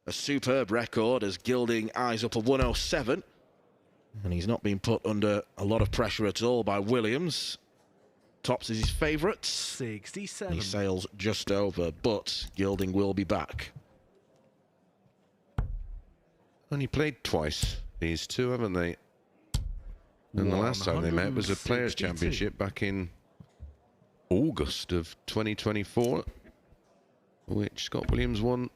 a superb record as Gilding eyes up a 107. And he's not been put under a lot of pressure at all by Williams. Tops is his favourite. 67. He sails just over, but Gilding will be back. Only played twice, these two, haven't they? And the last time they met was a Players' Championship back in August of 2024, which Scott Williams won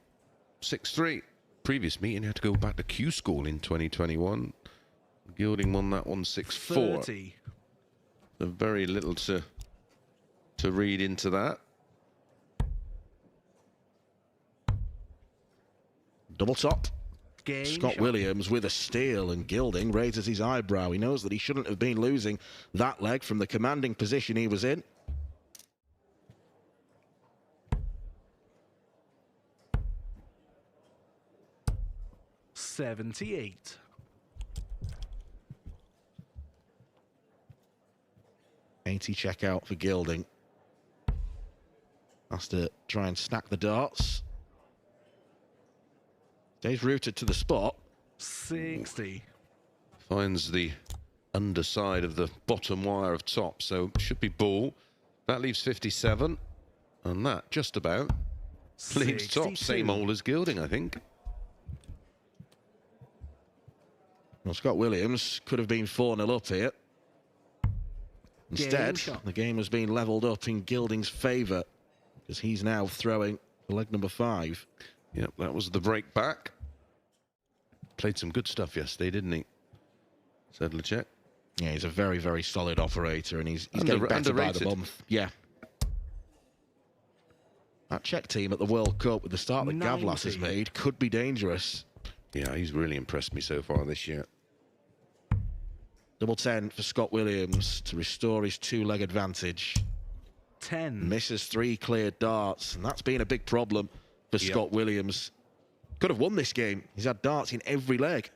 6-3. Previous meeting had to go back to Q School in 2021. Gilding won that one 6-4. 30. There's very little to read into that. Double top. Game Scott shot. Williams with a steal, and Gilding raises his eyebrow. He knows that he shouldn't have been losing that leg from the commanding position he was in. $78. 80 check out for Gilding. Has to try and stack the darts. Stays rooted to the spot. 60. Finds the underside of the bottom wire of top, so should be ball. That leaves 57, and that just about leaves top. 62. Same old as Gilding, I think. Well, Scott Williams could have been 4-0 up here. Instead, shot. the game has been levelled up in Gilding's favour, because he's now throwing for leg number 5. Yep, that was the break back. Played some good stuff yesterday, didn't he? Sedlacek. Yeah, he's a very, very solid operator, and he's getting better underrated. by the month. Yeah. That Czech team at the World Cup with the start that 90. Gavlas has made could be dangerous. Yeah, he's really impressed me so far this year. Double 10 for Scott Williams to restore his 2-leg advantage. 10. Misses 3 cleared darts, and that's been a big problem for Scott Williams. Could have won this game. He's had darts in every leg.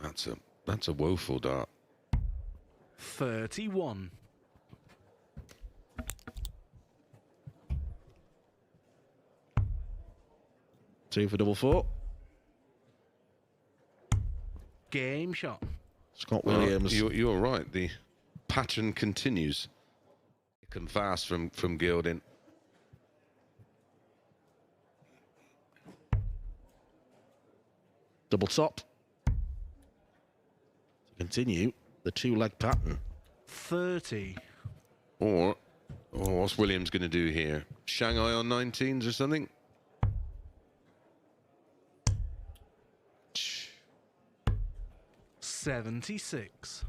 That's a woeful dart. 31. Two for double 4. Game shot. Scott Williams. You're right. The pattern continues. Thick and fast from Gilding. Double top. To continue the 2-leg pattern. 30. Or what's Williams going to do here? Shanghai on 19s or something? $76.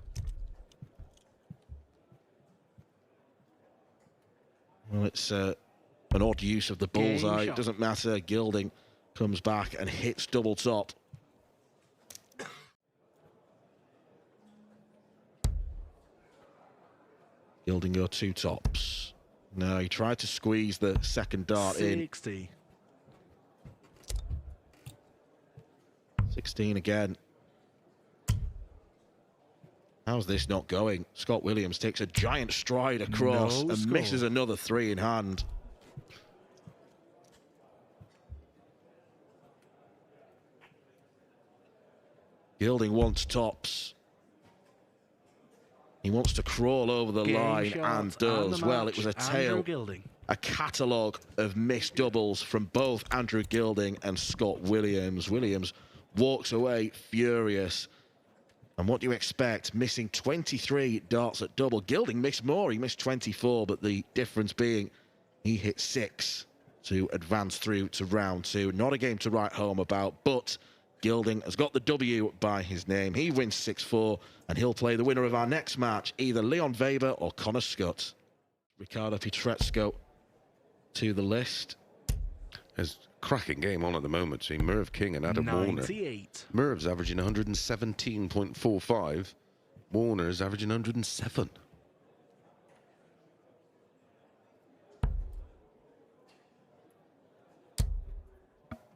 Well, it's an odd use of the bullseye. It shot. doesn't matter. Gilding comes back and hits double top. Gilding go 2 tops. No, he tried to squeeze the second dart 60. in. 16 again. How's this not going? Scott Williams takes a giant stride across No and score. misses another 3 in hand. Gilding wants tops. He wants to crawl over the Game line shot and does. the Well, match, it was a Andrew tale, Gilding. a catalogue of missed doubles from both Andrew Gilding and Scott Williams. Williams walks away furious. And what do you expect? Missing 23 darts at double. Gilding missed more. He missed 24, but the difference being he hit 6 to advance through to round 2. Not a game to write home about, but Gilding has got the W by his name. He wins 6-4, and he'll play the winner of our next match, either Leon Weber or Connor Scutt. Ricardo Pietrezco to the list. There's a cracking game on at the moment between Merv King and Adam Warner. 98. Merv's averaging 117.45. Warner's averaging 107.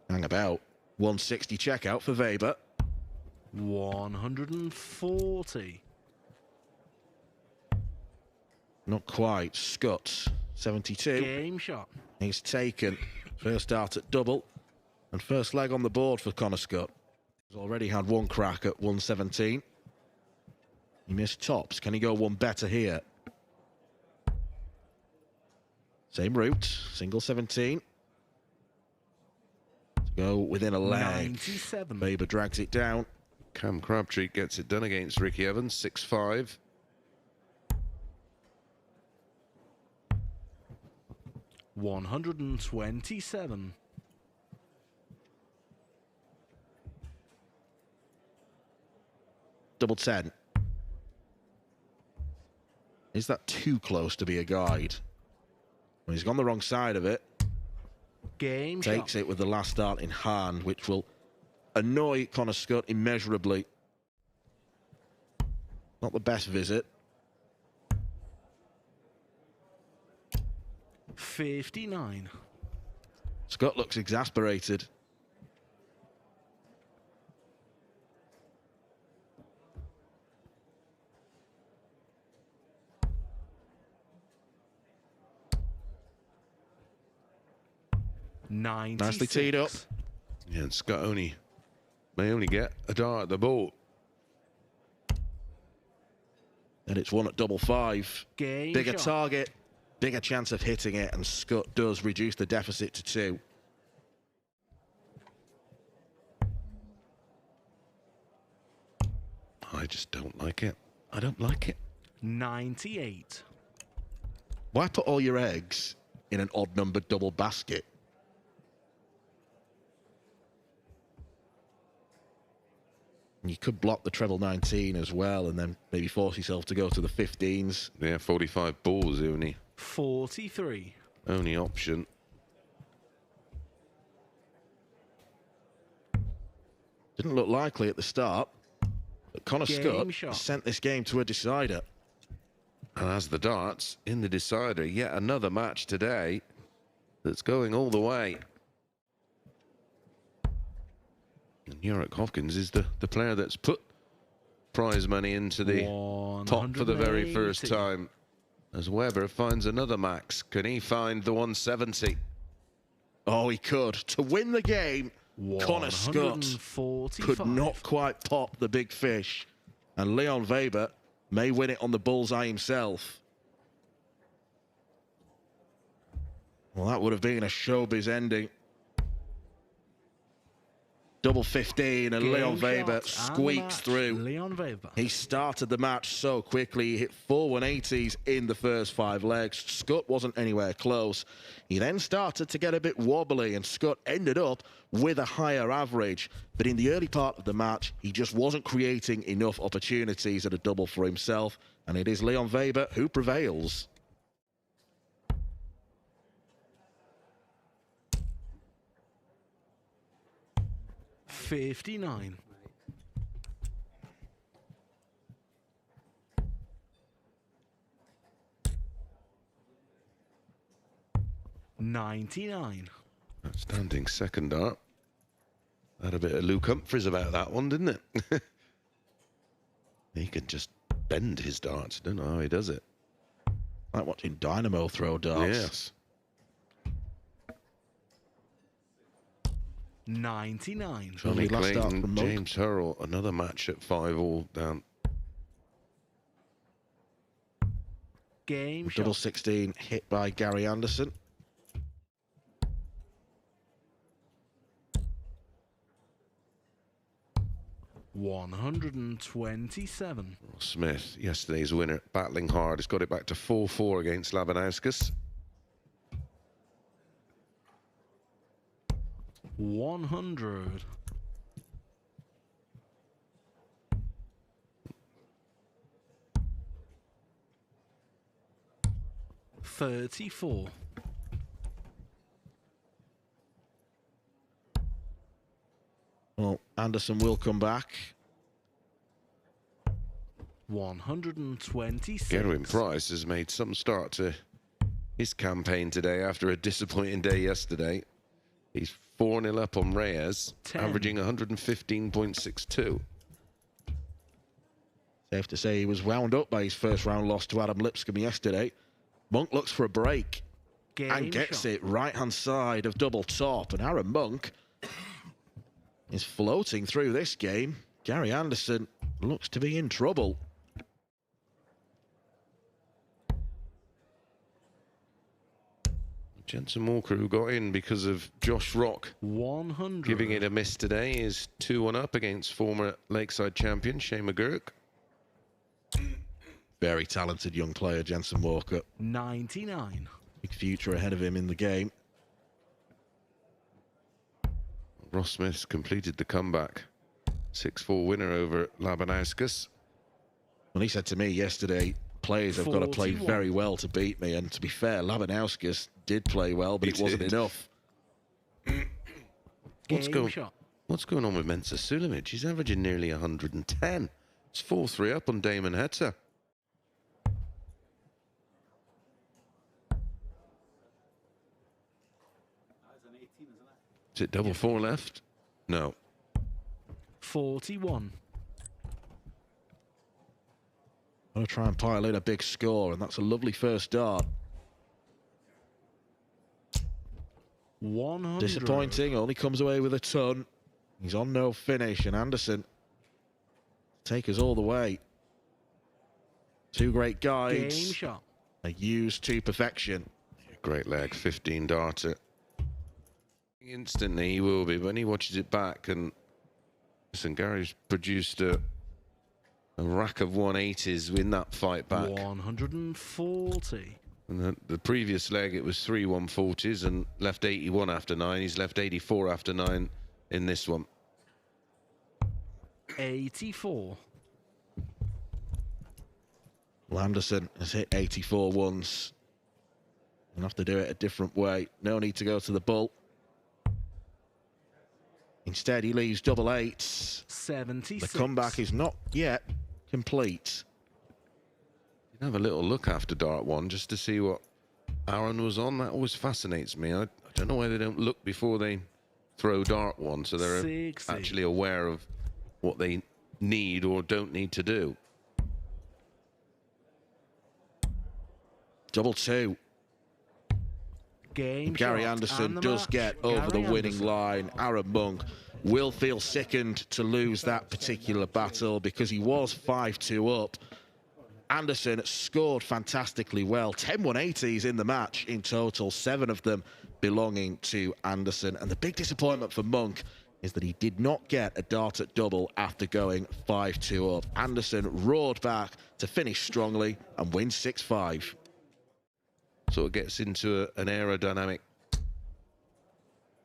Hang about. 160 checkout for Weber. 140. Not quite. Scutt 72. Game shot. He's taken first start at double and first leg on the board for Connor Scutt. He's already had one crack at 117. He missed tops. Can he go one better here? Same route, single 17. To go within a leg. 97. Weber drags it down. Cam Crabtree gets it done against Ricky Evans, 6-5. $127. Double 10. Is that too close to be a guide? Well, he's gone the wrong side of it. Game Takes shot. it with the last start in hand, which will annoy Connor Scutt immeasurably. Not the best visit. 59. Scutt looks exasperated. Nicely teed up. Yeah, and Scutt may only get a dart at the ball. And it's one at double 5. Game Bigger shot. target, bigger chance of hitting it, and Scutt does reduce the deficit to 2. I just don't like it. I don't like it. 98. Why put all your eggs in an odd-numbered double basket? You could block the treble 19 as well and then maybe force yourself to go to the 15s. Yeah, 45 balls only 43. option. Didn't look likely at the start, but Connor Game Scutt shot. sent this game to a decider. And as the darts in the decider, yet another match today that's going all the way. And Yorick Hopkins is the player that's put prize money into the pot for the very first 180. time. As Weber finds another max. Can he find the 170? Oh, he could. To win the game, Connor Scutt could not quite pop the big fish. And Leon Weber may win it on the bullseye himself. Well, that would have been a showbiz ending. Double 15 and Leon Weber squeaks through. Leon Weber. He started the match so quickly. He hit 4 180s in the first 5 legs. Scutt wasn't anywhere close. He then started to get a bit wobbly and Scutt ended up with a higher average. But in the early part of the match, he just wasn't creating enough opportunities at a double for himself. And it is Leon Weber who prevails. $59. $99. Outstanding second dart. Had a bit of Luke Humphries about that one, didn't it? He can just bend his darts. Don't know how he does it. Like watching Dynamo throw darts. Yes. 99. Johnny Last start Clayton, from Monk. James Hurrell, another match at 5 all down. Game Double shot. 16 hit by Gary Anderson. $127. Smith, yesterday's winner, battling hard. He's got it back to 4-4 against Labanauskas. 100. $34. Well, Anderson will come back. 126. Gerwin Price has made some start to his campaign today after a disappointing day yesterday. He's 4-0 up on Reyes, 10. averaging 115.62. Safe to say he was wound up by his first round loss to Adam Lipscomb yesterday. Monk looks for a break Game and gets shot. it right-hand side of double top. And Aaron Monk is floating through this game. Gary Anderson looks to be in trouble. Jensen Walker, who got in because of Josh Rock 100. giving it a miss today, is 2-1 up against former Lakeside champion Shane McGurk. Very talented young player, Jensen Walker. 99. Big future ahead of him in the game. Ross Smith completed the comeback. 6-4 winner over Labanauskas. Well, he said to me yesterday, players have got to play 41. very well to beat me. And to be fair, Labanauskas did play well, but He it wasn't did. enough. What's Game shot. going on with Mensa Suljovic? He's averaging nearly 110. It's 4-3 up on Damon Hetzer. Is it double four left? No. 41. I'm going to try and pile in a big score, and that's a lovely first dart. 100. Disappointing, only comes away with a ton. He's on no finish, and Anderson take us all the way. Two great Game guides. shot. Are used to perfection. Great leg, 15 darter. Instantly he will be when he watches it back. And listen, Gary's produced a rack of 180s in that fight back. 140. And the previous leg, it was 3 140s and left 81 after 9. He's left 84 after 9 in this one. 84. Well, Anderson has hit 84 once. He'll have to do it a different way. No need to go to the bull. Instead, he leaves double eights. 76. The comeback is not yet complete. You can have a little look after dart one just to see what Aaron was on. That always fascinates me. I don't know why they don't look before they throw dart one, so they're 60. actually aware of what they need or don't need to do. Double two. Game Gary shot. Anderson And the does match. get over the Gary winning Anderson. line. Aaron Monk will feel sickened to lose that particular battle because he was 5-2 up. Anderson scored fantastically well. 10 180s in the match in total, 7 of them belonging to Anderson. And the big disappointment for Monk is that he did not get a dart at double after going 5-2 up. Anderson roared back to finish strongly and win 6-5. Sort of gets into an aerodynamic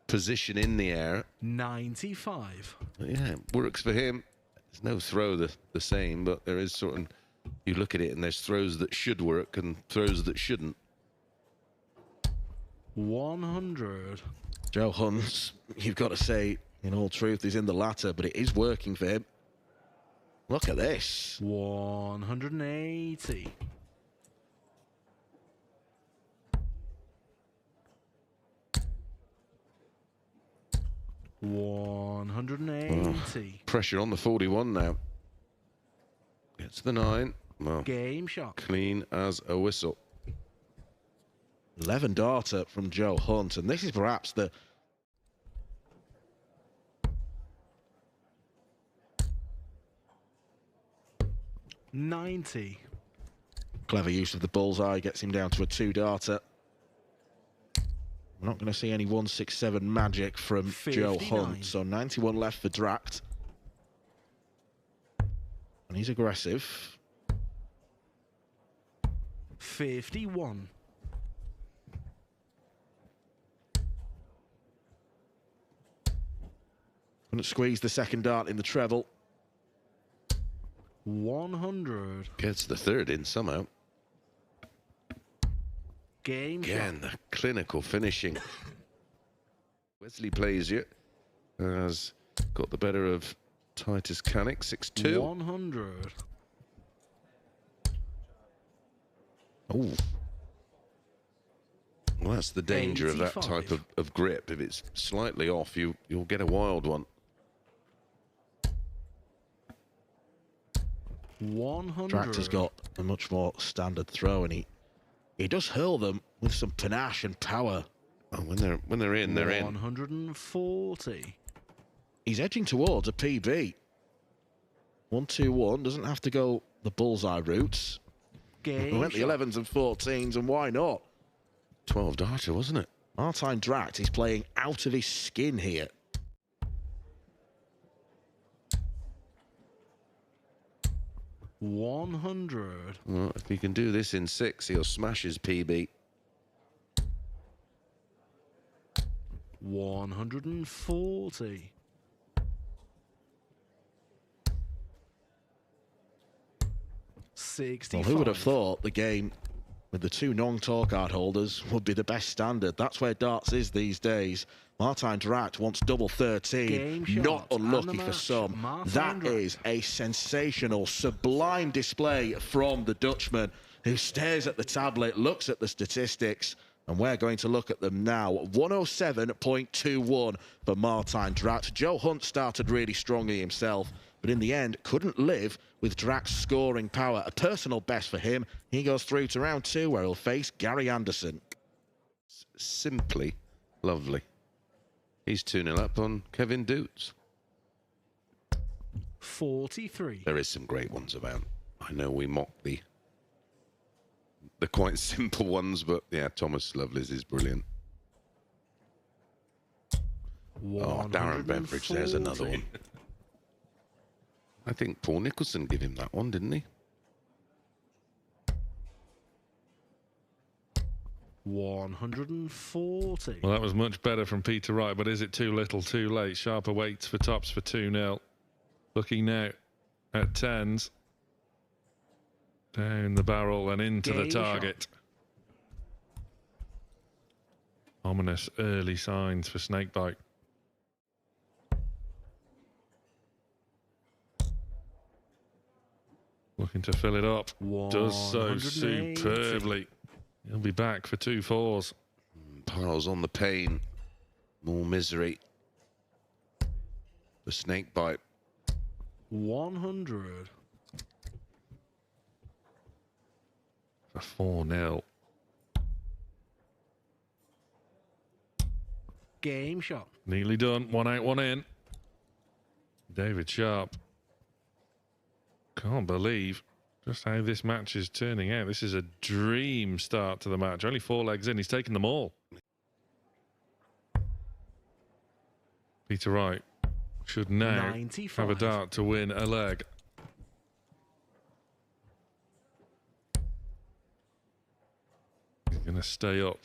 position in the air. 95. Yeah, it works for him. There's no throw the same, but there is sort of, you look at it and there's throws that should work and throws that shouldn't. 100. Joe Hunt, you've got to say, in all truth, is in the latter, but it is working for him. Look at this. 180. Oh, 180. pressure on the 41 now. Gets the 9. Well, Game shot. clean as a whistle. 11 darter from Joe Hunt, and this is perhaps the $90. clever use of the bullseye, gets him down to a 2 darter. We're not going to see any 167 magic from Joe 59. Hunt, so 91 left for Dragt. And he's aggressive. 51. Couldn't squeeze the second dart in the treble. 100. Gets the 3rd in somehow. Game Again, shot. the clinical finishing. Wesley Plazier has got the better of Titus Canick, 6-2. 100. Oh, Well, that's the danger of that 85. type of grip. If it's slightly off, you'll get a wild one. 100. Dragt has got a much more standard throw, and he he does hurl them with some panache and power. Oh, when they're in, they're in. 140. He's edging towards a PB. 1-2-1, doesn't have to go the bullseye routes. Game We went the shot. 11s and 14s, and why not? 12 darter, wasn't it? Martijn Dragt is playing out of his skin here. $100. Well, if he can do this in 6, he'll smash his PB. 140. Well, who would have thought the game with the two non-tour card holders would be the best standard? That's where darts is these days. Martijn Dragt wants double 13. Game Not shot and unlucky the for match. some. Martijn That Dragt. is a sensational, sublime display from the Dutchman, who stares at the tablet, looks at the statistics, and we're going to look at them now. 107.21 for Martijn Dragt. Joe Hunt started really strongly himself, but in the end couldn't live with Dragt's scoring power. A personal best for him. He goes through to round 2, where he'll face Gary Anderson. Simply lovely. He's 2-0 up on Kevin Doets. 43. There is some great ones about. I know we mock the quite simple ones, but yeah, Thomas Lovelace is brilliant. Oh, Darren Beveridge, there's another one. I think Paul Nicholson gave him that one, didn't he? 140. Well, that was much better from Peter Wright, but is it too little, too late? Sharper waits for tops for 2-0. Looking now at 10s. Down the barrel and into the Game target. Ominous early signs for snakebite. Looking to fill it up. Does so 180. superbly. He'll be back for 2 4s. Piles on the pain. More misery. The snakebite. 100. For 4-0. Game shot. Neatly done. 1 out, 1 in. David Sharp. Can't believe just how this match is turning out. This is a dream start to the match. Only 4 legs in. He's taken them all. Peter Wright should now 95. have a dart to win a leg. He's going to stay up.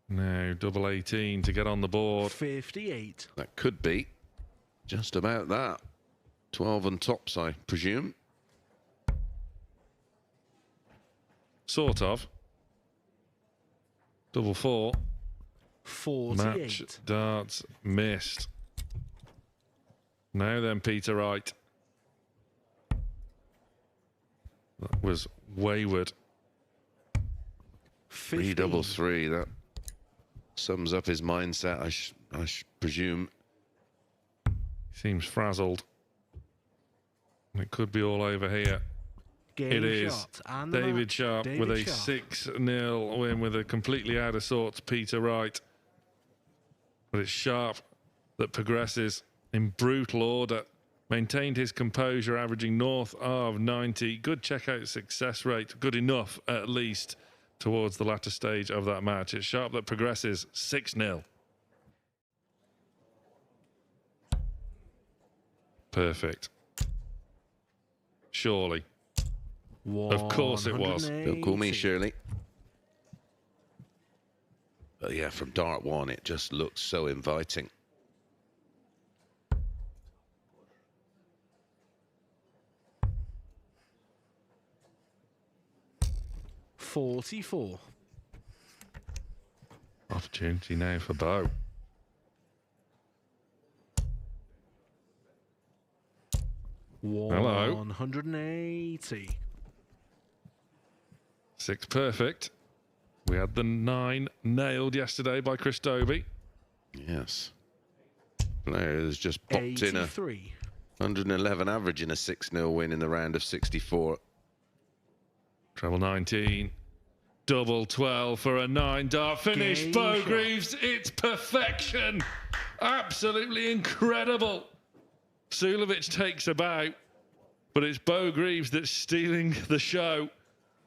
Now, double 18 to get on the board. 58. That could be just about that. 12 and tops, I presume. Sort of. Double 4. 48. Match darts missed. Now then, Peter Wright. That was wayward. 3 15. double 3. That sums up his mindset, I presume. Seems frazzled. It could be all over here. Game It is. shot. And the David match. Sharp David with a Sharp. 6-0 win with a completely out of sorts Peter Wright. But it's Sharp that progresses in brutal order. Maintained his composure, averaging north of 90. Good checkout success rate. Good enough, at least, towards the latter stage of that match. It's Sharp that progresses 6-0. Perfect. Surely. Of course it was. Don't call me 180. Shirley. But yeah, from dart 1, it just looks so inviting. $44. Opportunity now for Bo. Hello. 180. 6 perfect. We had the 9 nailed yesterday by Chris Dobie. Yes. Player has just popped in a 83. 111 average in a 6-0 win in the round of 64. Treble 19. Double 12 for a 9-dart finish. Game Bo shot. Greaves, it's perfection. Absolutely incredible. Suljovic takes a bow, but it's Bo Greaves that's stealing the show.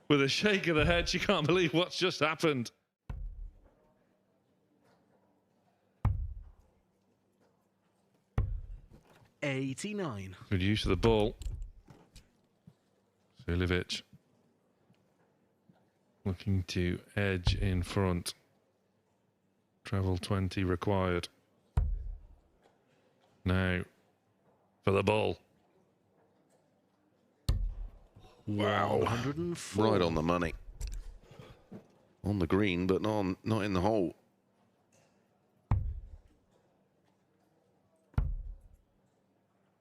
With a shake of the head, she can't believe what's just happened. $89. Good use of the ball. Suljovic looking to edge in front. Treble 20 required. Now for the ball. Wow. 104. Right on the money. On the green, but not in the hole.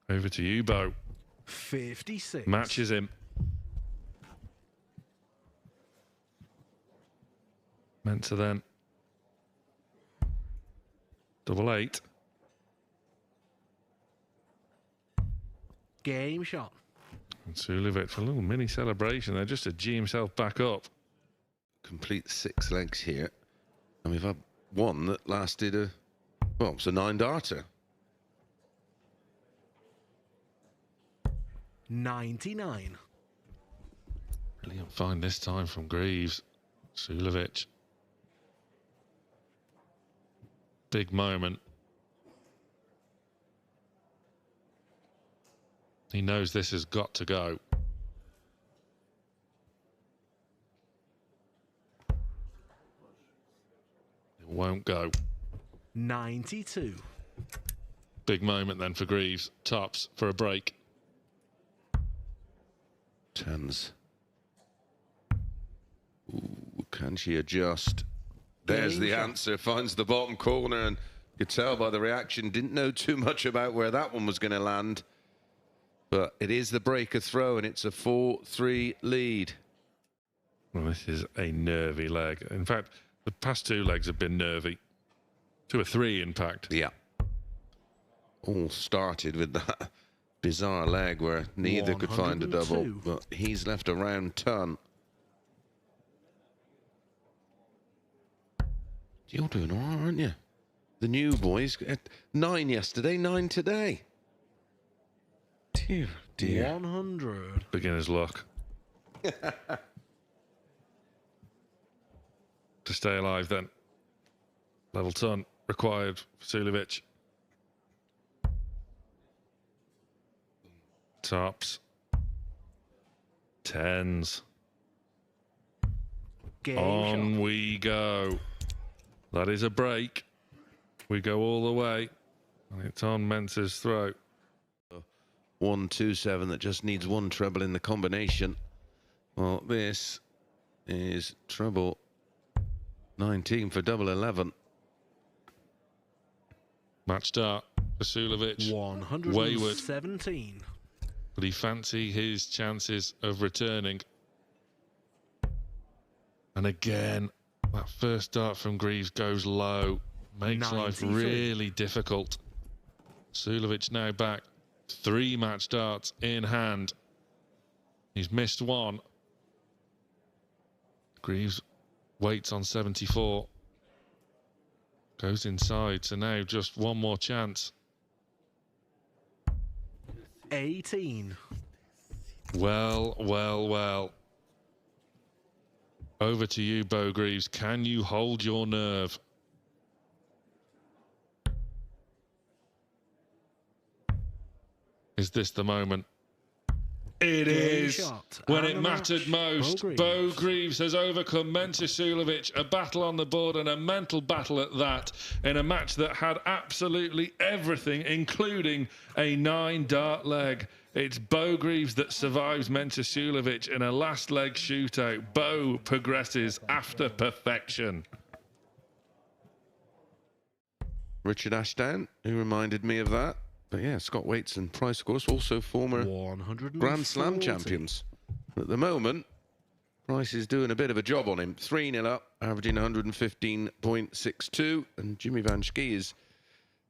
Over to you, Bo. 56. Matches him. Meant to then. Double 8. Game shot. And Suljovic, a little mini celebration there just to G himself back up. Complete 6 legs here. And we've had one that lasted well, it's a 9-darter. 99. Brilliant find this time from Greaves. Suljovic. Big moment. He knows this has got to go. It won't go. 92. Big moment then for Greaves. Tops for a break. 10s. Ooh, can she adjust? There's the answer. Finds the bottom corner, and you could tell by the reaction, didn't know too much about where that one was going to land. But it is the breaker throw, and it's a 4-3 lead. Well, this is a nervy leg. In fact, the past 2 legs have been nervy. 2 or 3, in fact. Yeah. All started with that bizarre leg where neither could find a double, 102. but he's left a round ton. You're doing all right, aren't you? The new boys, 9 yesterday, 9 today. Dear, dear. 100. Beginner's luck. To stay alive then. Level ton required for Suljovic. Tops. 10s. Game On shot. we go. That is a break. We go all the way. And it's on Mensa's throat. 1-2-7 that just needs one treble in the combination. Well, this is treble 19 for double 11. Match start for Suljovic. 117. But he fancy his chances of returning. And again, that first dart from Greaves goes low. Makes life 93. really difficult. Suljovic now back. 3 match darts in hand. He's missed one. Greaves waits on 74. Goes inside, so now just one more chance. 18. Well, well, well. Over to you, Bo Greaves. Can you hold your nerve? Is this the moment? It Game is. shot. When And it the mattered match. most, Bo Bo Greaves. Greaves has overcome Mensa Suljovic. A battle on the board and a mental battle at that, in a match that had absolutely everything, including a 9-dart leg. It's Bo Greaves that survives Mensa Suljovic in a last leg shootout. Bo progresses after perfection. Richard Ashdown, who reminded me of that. But yeah, Scott Waits and Price, of course, also former 140. Grand Slam champions. At the moment, Price is doing a bit of a job on him. 3-0 up, averaging 115.62. And Jimmy Van Schie is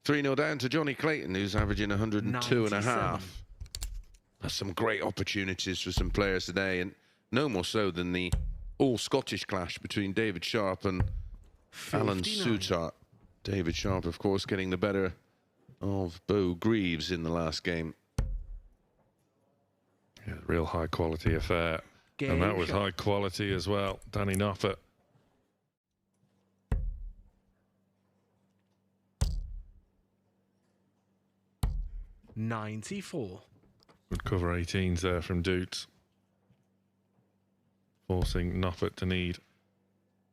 3-0 down to Johnny Clayton, who's averaging 102.5. 97. That's some great opportunities for some players today, and no more so than the all-Scottish clash between David Sharp and Alan 59. Scutt. David Sharp, of course, getting the better of Bo Greaves in the last game. Yeah, real high quality affair. And that was shot. high quality as well. Danny Noppert. $94. Good cover 18s there from Doets. Forcing Noppert to need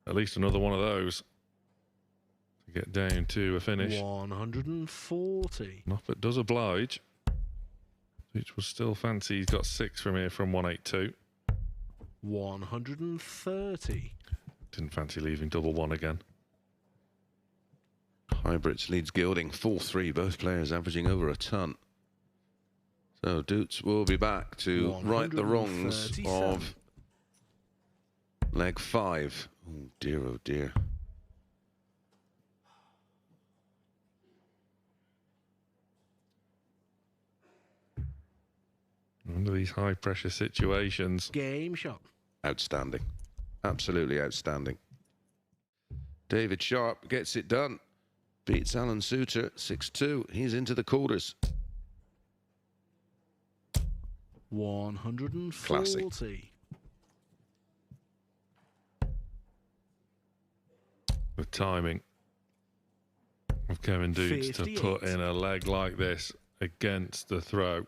at least another one of those to get down to a finish. 140. Noppert does oblige. Doets will still fancy. He's got 6 from here from 182. 130. Didn't fancy leaving double one again. Hybrids leads Gilding 4-3, both players averaging over a ton. So Doets will be back to right the wrongs 137. of leg 5. Oh dear, oh dear. Under these high pressure situations. Game shot. Outstanding. Absolutely outstanding. David Sharp gets it done. Beats Alan Suter 6-2. He's into the quarters. 140. Classic. The timing of Kevin Doets to 58. put in a leg like this against the throw.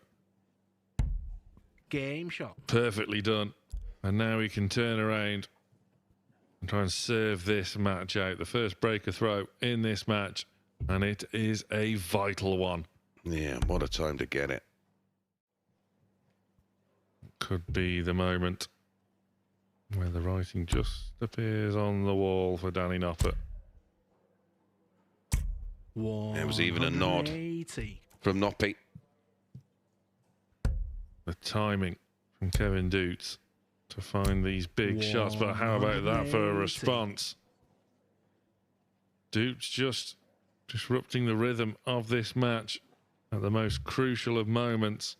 Game shot. Perfectly done. And now he can turn around and try and serve this match out. The first breaker throw in this match, and it is a vital one. Yeah, what a time to get it. Could be the moment where the writing just appears on the wall for Danny Noppert. There was even a nod 180. from Noppert. The timing from Kevin Doets to find these big shots, but how about that for a 180. response? Doets just disrupting the rhythm of this match at the most crucial of moments.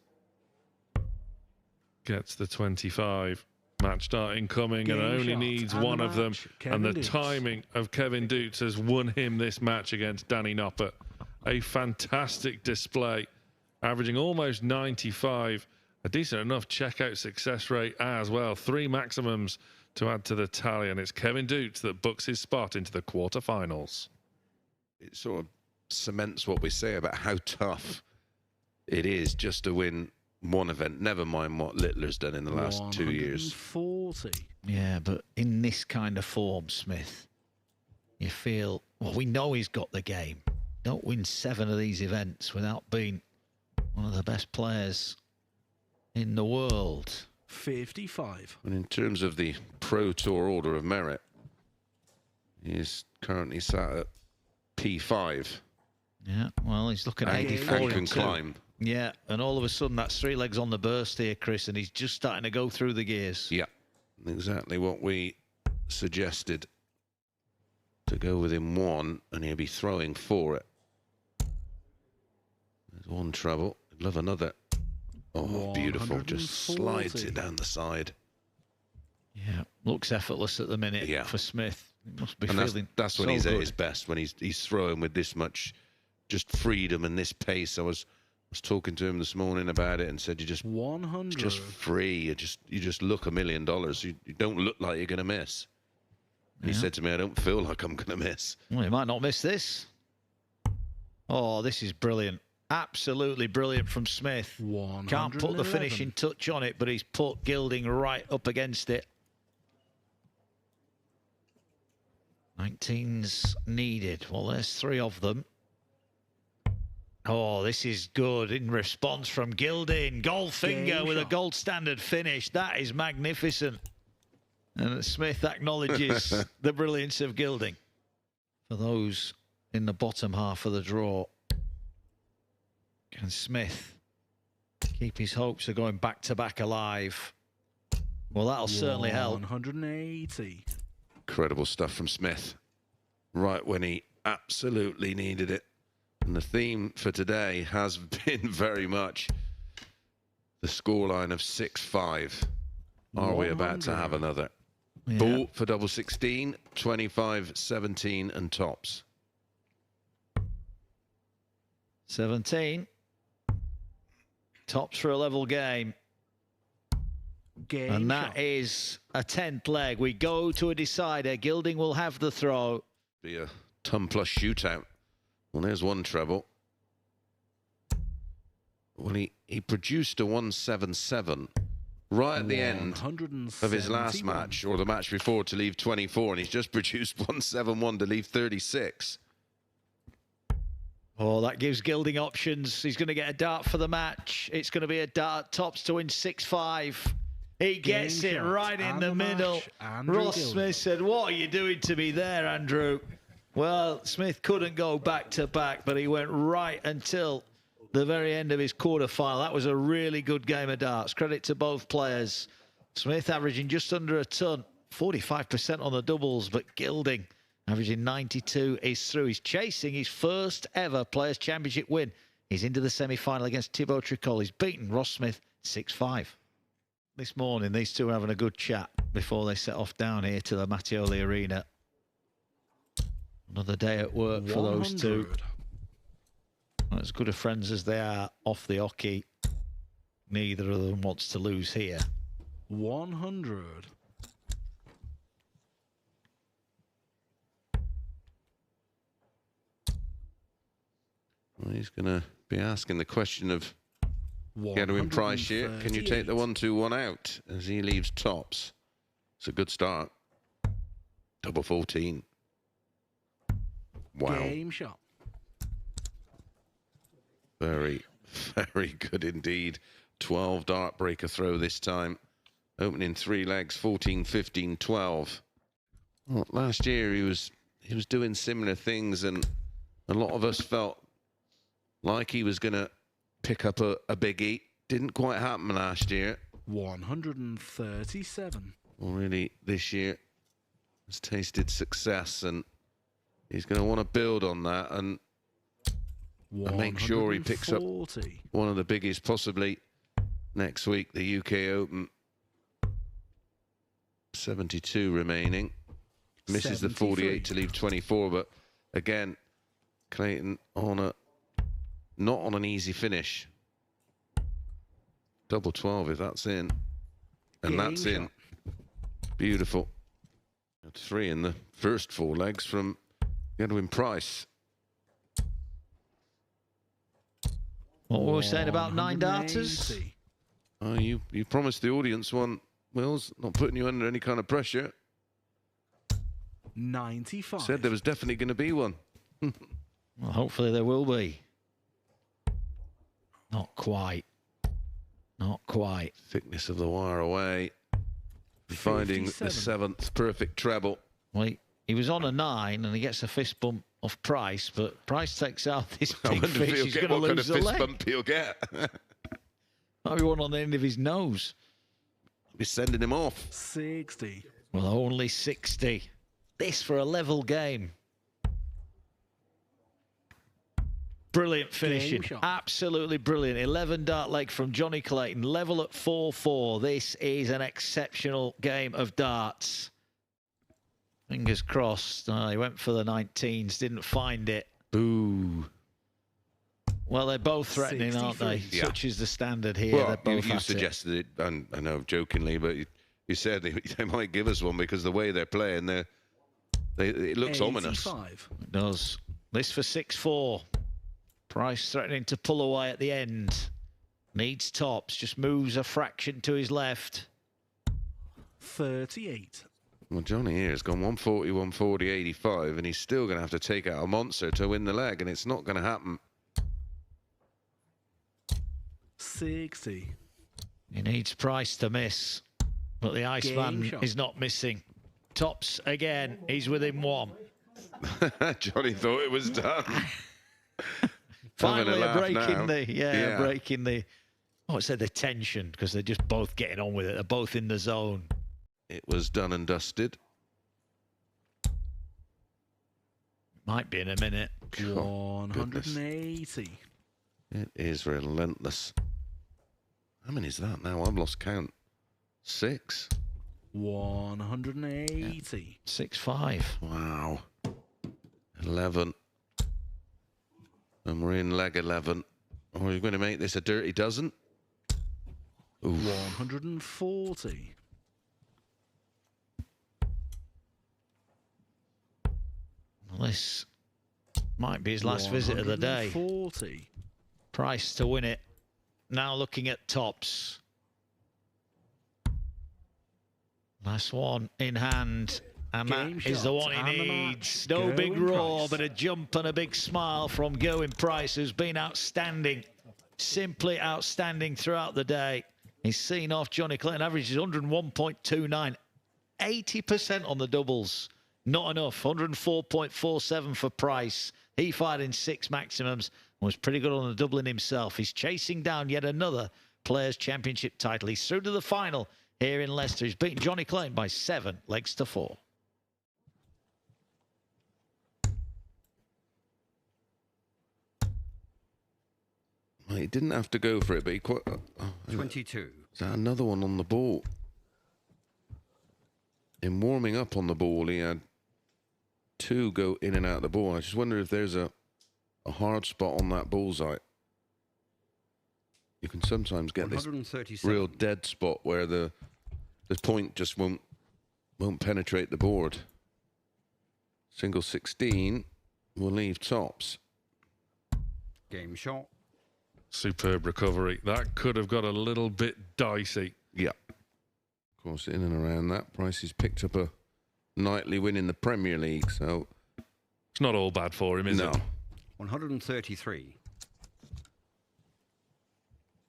Gets the 25. Match start incoming and Game only shot needs and one the of them. match, Kevin And the Doets. timing of Kevin Doets has won him this match against Danny Noppert. A fantastic display, averaging almost 95. A decent enough checkout success rate as well. 3 maximums to add to the tally, and it's Kevin Doets that books his spot into the quarterfinals. It sort of cements what we say about how tough it is just to win one event, never mind what Littler's done in the last 2 years. 140. Yeah, but in this kind of form, Smith, you feel, well, we know he's got the game. Don't win 7 of these events without being one of the best players in the world. 55. And in terms of the Pro Tour Order of Merit, he is currently sat at P5. Yeah, well, he's looking at And 84. and can and two. climb. Yeah, and all of a sudden that's 3 legs on the burst here, Chris, and he's just starting to go through the gears. Yeah, exactly what we suggested. To go within 1, and he'll be throwing for it. There's one trouble. I'd love another. Oh, beautiful. Just slides 140. it down the side. Yeah, looks effortless at the minute Yeah. for Smith. He must be And feeling that's when so he's at good. his best, when he's throwing with this much just freedom and this pace. I was talking to him this morning about it and said, it's 100. just free. You just look $1 million. You don't look like you're going to miss. He said to me, I don't feel like I'm going to miss. Well, he might not miss this. Oh, this is brilliant. Absolutely brilliant from Smith. Can't put the 111. finishing touch on it, but he's put Gilding right up against it. 19's needed. Well, there's 3 of them. Oh, this is good in response from Gilding. Goldfinger Game with a shot. gold standard finish. That is magnificent. And Smith acknowledges the brilliance of Gilding. For those in the bottom half of the draw, can Smith keep his hopes of going back-to-back alive? Well, that'll certainly help. 180. Incredible stuff from Smith. Right when he absolutely needed it. And the theme for today has been very much the scoreline of 6-5. Are we about to have another? Ball for double 16, 25, 17 and tops. 17. Tops for a level game. Game And that shot. is a 10th leg. We go to a decider. Gilding will have the throw. Be a ton plus shootout. Well, there's one treble. Well, he produced a 177 right at the end of his last 171. match, or the match before, to leave 24, and he's just produced 171 to leave 36. Oh, that gives Gilding options. He's going to get a dart for the match. It's going to be a dart tops to win 6-5. He gets it shot right in and the the middle. match, Andrew Ross Gilding. Smith said, "What are you doing to me there, Andrew?" Well, Smith couldn't go back to back, but he went right until the very end of his quarter-final. That was a really good game of darts. Credit to both players. Smith averaging just under a ton, 45% on the doubles, but Gilding averaging 92 is through. He's chasing his first ever Players' Championship win. He's into the semi-final against Thibaut Tricol. He's beaten Ross Smith 6-5. This morning, these two are having a good chat before they set off down here to the Mattioli Arena. Another day at work for those two. 100. As good of friends as they are off the hockey, neither of them wants to lose here. 100. Well, he's going to be asking the question of Edwin Price here. Can you take the 1-2-1 out as he leaves tops? It's a good start. Double 14. Wow. Game shot. Very, very good indeed. 12 dart breaker throw this time. Opening 3 legs, 14, 15, 12. Well, last year he was doing similar things, and a lot of us felt like he was going to pick up a biggie. Didn't quite happen last year. 137. Well, really, this year has tasted success, and he's going to want to build on that and make sure he picks up 140. one of the biggest possibly next week, the UK Open. 72 remaining. Misses the 48 to leave 24, but again, Clayton not on an easy finish. Double 12 if that's in. And Game that's in. shot. Beautiful. 3 in the first 4 legs from Edwin Price. What were we saying about 9 darters? 180. Oh, you promised the audience one, Wills. Not putting you under any kind of pressure. 95. Said there was definitely going to be one. Well, hopefully there will be. Not quite. Not quite. Thickness of the wire away. Finding the 57. 7th perfect treble. Well, he was on a 9 and he gets a fist bump off Price, but Price takes out this I big wonder if fish. he'll He's get going to what kind lose of the fist leg. bump he'll get. Might be one on the end of his nose. Be sending him off. 60. Well, only 60. This for a level game. Brilliant finishing. shot. Absolutely brilliant. 11 dart leg from Johnny Clayton. Level at 4-4. This is an exceptional game of darts. Fingers crossed. He went for the 19s, didn't find it. Boo. Well, they're both threatening, aren't they? 63. Yeah. Such is the standard here. Well, they're both you at it. suggested it, and I know jokingly, but you said they might give us one because the way they're playing, it looks ominous. 85. It does. This for 6-4. Price threatening to pull away at the end. Needs tops. Just moves a fraction to his left. 38. Well, Johnny here has gone 140, 140, 85, and he's still going to have to take out a monster to win the leg, and it's not going to happen. 60. He needs Price to miss, but the Iceman shot. is not missing. Tops again. He's within 1. Johnny thought it was done. Finally, laugh breaking now. breaking the. Oh, I said the tension because they're just both getting on with it. They're both in the zone. It was done and dusted. Might be in a minute. Oh, goodness. 180. It is relentless. How many is that now? I've lost count. 6. 180. 6-5. Wow. 11. And we're in leg 11. Are you going to make this a dirty dozen? Oof. 140. Well, this might be his last visit of the day. 140. Price to win it. Now looking at tops. Last one in hand. And Game that is the shot one he and the needs. match. No big Going roar, Price. but a jump and a big smile from Going Price, who's been outstanding. Simply outstanding throughout the day. He's seen off Johnny Clayton. Averages 101.29. 80% on the doubles. Not enough. 104.47 for Price. He fired in 6 maximums and was pretty good on the doubling himself. He's chasing down yet another Players' Championship title. He's through to the final here in Leicester. He's beaten Johnny Clayton by 7 legs to 4. Well, he didn't have to go for it, but he quite... 22. Is that another one on the ball? In warming up on the ball, he had 2 go in and out of the ball. I just wonder if there's a hard spot on that bullseye. You can sometimes get this 137. real dead spot where the point just won't penetrate the board. Single 16 will leave tops. Game shot. Superb recovery. That could have got a little bit dicey. Yeah. Of course, in and around that, Price has picked up a nightly win in the Premier League, so... It's not all bad for him, is no. it? 133.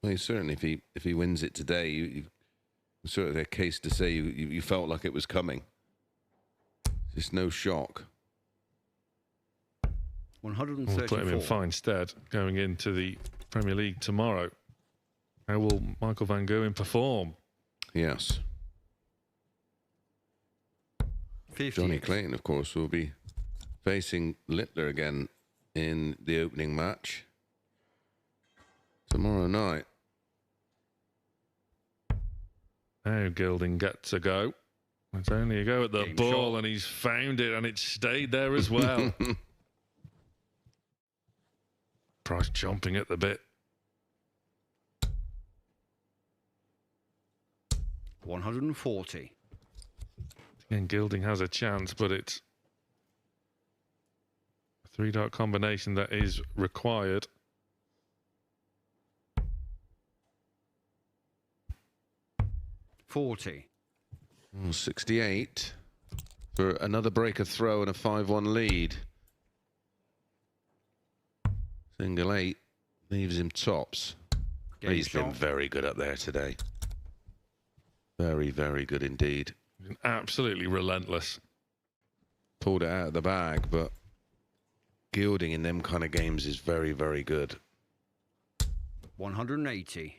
Well, certainly, if he wins it today, you sort of a case to say you felt like it was coming. It's no shock. 134. We'll put him in fine stead going into the Premier League tomorrow. How will Michael van Gerwen perform? Yes. 50. Johnny Clayton, of course, will be facing Littler again in the opening match tomorrow night. Now Gilding gets a go. It's only a go at the Game ball, shot. and he's found it, and it's stayed there as well. Price jumping at the bit. 140. Again, Gilding has a chance, but it's a 3-dot combination that is required. $40. 68 for another breaker throw and a 5-1 lead. Single 8 leaves him tops. Game He's been shot. very good up there today. Very, very good indeed. Absolutely relentless. Pulled it out of the bag, but Gilding in them kind of games is very, very good. 180.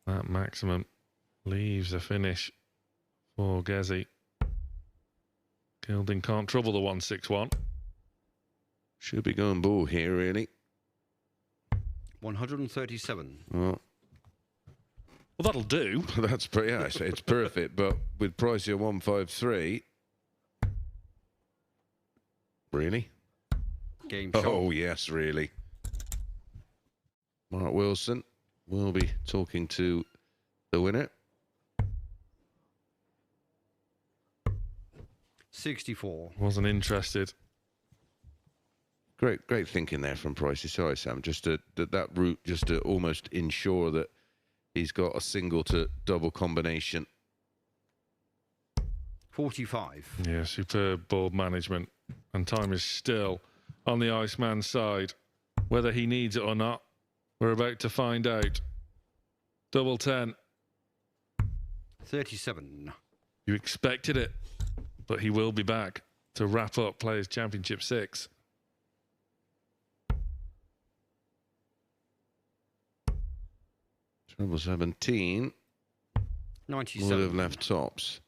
That maximum leaves a finish for Gezi. Gilding can't trouble the 161. Should be going bull here, really. 137. Well, Well, that'll do. that's pretty, yeah, it's perfect, but with price at 153. Really? Game shot. Oh, yes, really. Mark Wilson will be talking to the winner. 64. Wasn't interested. Great thinking there from Pricey. Sorry, Sam. Just that route, just to almost ensure that he's got a single to double combination. 45. Yeah, superb board management. And time is still on the Iceman's side. Whether he needs it or not, we're about to find out. Double 10. 37. You expected it, but he will be back to wrap up Players' Championship 6. Treble 17 97. would have left tops.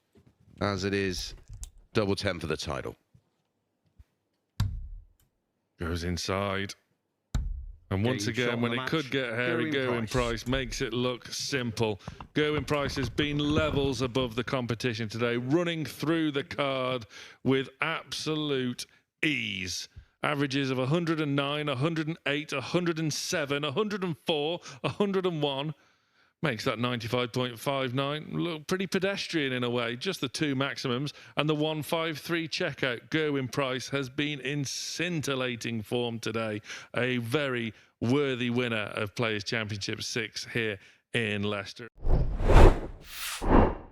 As it is, double 10 for the title. Goes inside. And once Game shot again, on when the it match, could get hairy, Gerwin Price makes it look simple. Gerwin Price has been levels above the competition today, running through the card with absolute ease. Averages of 109, 108, 107, 104, 101. Makes that 95.59 look pretty pedestrian in a way. Just the two maximums and the 153 checkout. Gerwin Price has been in scintillating form today. A very worthy winner of Players' Championship 6 here in Leicester.